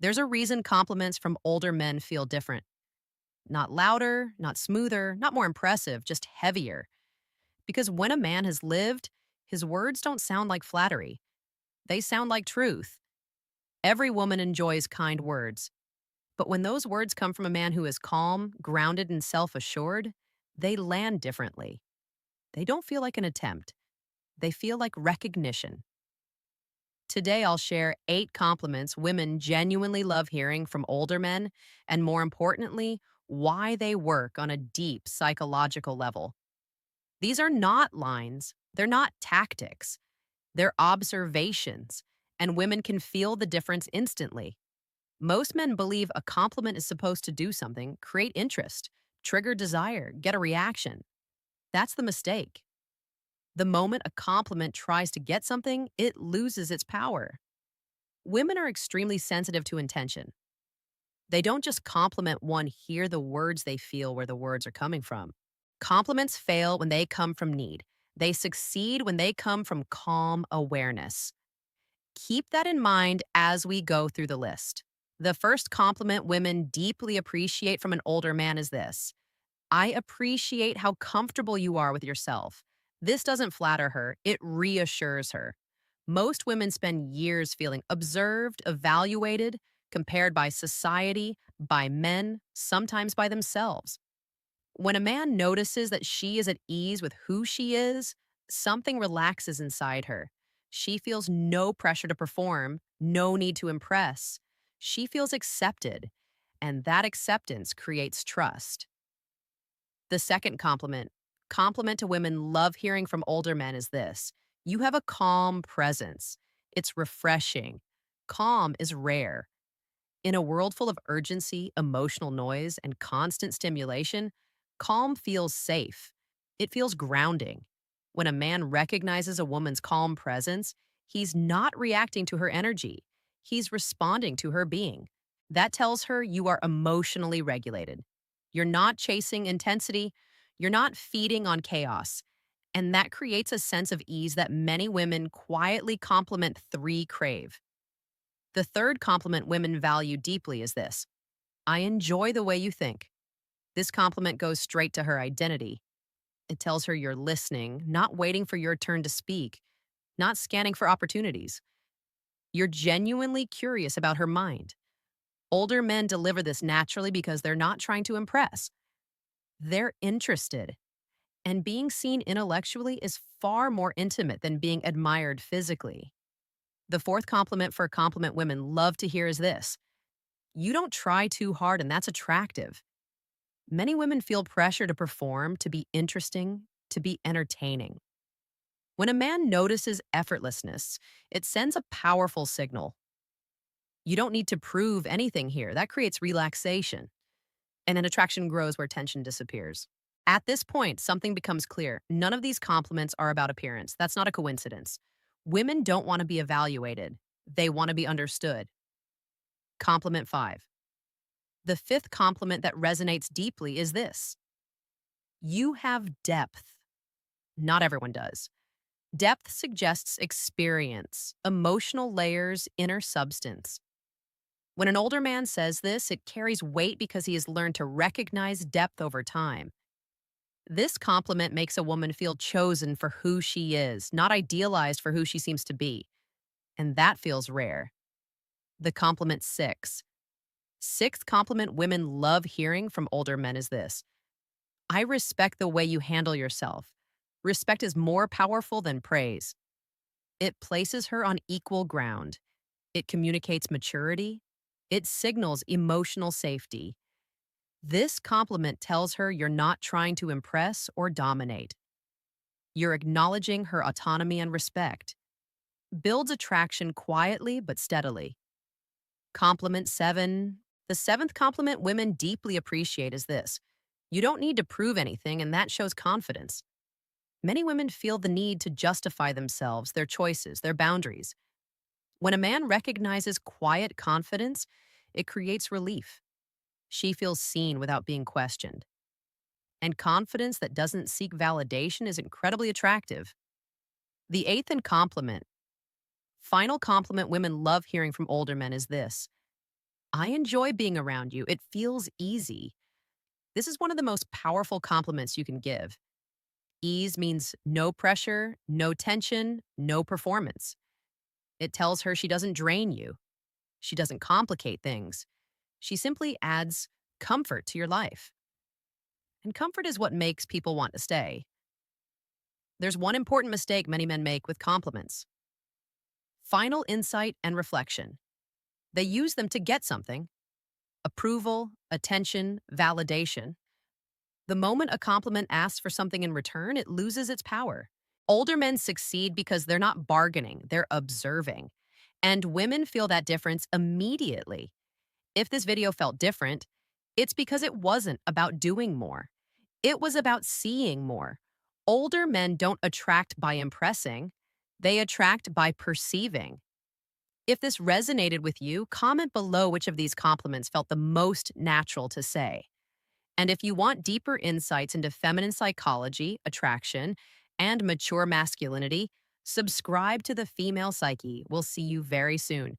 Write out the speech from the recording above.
There's a reason compliments from older men feel different. Not louder, not smoother, not more impressive, just heavier. Because when a man has lived, his words don't sound like flattery. They sound like truth. Every woman enjoys kind words. But when those words come from a man who is calm, grounded, and self assured, they land differently. They don't feel like an attempt, they feel like recognition. Today, I'll share 8 compliments women genuinely love hearing from older men, and more importantly, why they work on a deep psychological level. These are not lines, they're not tactics, they're observations, and women can feel the difference instantly. Most men believe a compliment is supposed to do something, create interest, trigger desire, get a reaction. That's the mistake. The moment a compliment tries to get something, it loses its power. Women are extremely sensitive to intention. They don't just compliment one, hear the words they feel where the words are coming from. Compliments fail when they come from need. They succeed when they come from calm awareness. Keep that in mind as we go through the list. The first compliment women deeply appreciate from an older man is this: I appreciate how comfortable you are with yourself. This doesn't flatter her, it reassures her. Most women spend years feeling observed, evaluated, compared by society, by men, sometimes by themselves. When a man notices that she is at ease with who she is, something relaxes inside her. She feels no pressure to perform, no need to impress. She feels accepted, and that acceptance creates trust. The second compliment to women love hearing from older men is this: you have a calm presence. It's refreshing. Calm is rare. In a world full of urgency, emotional noise, and constant stimulation, calm feels safe. It feels grounding. When a man recognizes a woman's calm presence, he's not reacting to her energy. He's responding to her being. That tells her you are emotionally regulated. You're not chasing intensity. You're not feeding on chaos. And that creates a sense of ease that many women quietly compliment 3 crave. The third compliment women value deeply is this: I enjoy the way you think. This compliment goes straight to her identity. It tells her you're listening, not waiting for your turn to speak, not scanning for opportunities. You're genuinely curious about her mind. Older men deliver this naturally because they're not trying to impress. They're interested. And being seen intellectually is far more intimate than being admired physically. The fourth compliment for compliment women love to hear is this: you don't try too hard, and that's attractive. Many women feel pressure to perform, to be interesting, to be entertaining. When a man notices effortlessness, it sends a powerful signal. You don't need to prove anything here. That creates relaxation, and an attraction grows where tension disappears. At this point, something becomes clear. None of these compliments are about appearance. That's not a coincidence. Women don't want to be evaluated, they want to be understood. Compliment 5. The fifth compliment that resonates deeply is this: you have depth. Not everyone does. Depth suggests experience, emotional layers, inner substance. When an older man says this, it carries weight because he has learned to recognize depth over time. This compliment makes a woman feel chosen for who she is, not idealized for who she seems to be. And that feels rare. The compliment 6. Sixth compliment women love hearing from older men is this: I respect the way you handle yourself. Respect is more powerful than praise. It places her on equal ground. It communicates maturity. It signals emotional safety. This compliment tells her you're not trying to impress or dominate. You're acknowledging her autonomy and respect. Builds attraction quietly but steadily. Compliment 7. The seventh compliment women deeply appreciate is this: you don't need to prove anything, and that shows confidence. Many women feel the need to justify themselves, their choices, their boundaries. When a man recognizes quiet confidence, it creates relief. She feels seen without being questioned. And confidence that doesn't seek validation is incredibly attractive. The eighth and final compliment women love hearing from older men is this: I enjoy being around you. It feels easy. This is one of the most powerful compliments you can give. Ease means no pressure, no tension, no performance. It tells her she doesn't drain you. She doesn't complicate things. She simply adds comfort to your life. And comfort is what makes people want to stay. There's one important mistake many men make with compliments: final insight and reflection. They use them to get something: approval, attention, validation. The moment a compliment asks for something in return, it loses its power. Older men succeed because they're not bargaining, they're observing. And women feel that difference immediately. If this video felt different, it's because it wasn't about doing more. It was about seeing more. Older men don't attract by impressing, they attract by perceiving. If this resonated with you, comment below which of these compliments felt the most natural to say. And if you want deeper insights into feminine psychology, attraction, and mature masculinity, subscribe to the Female Psyche. We'll see you very soon.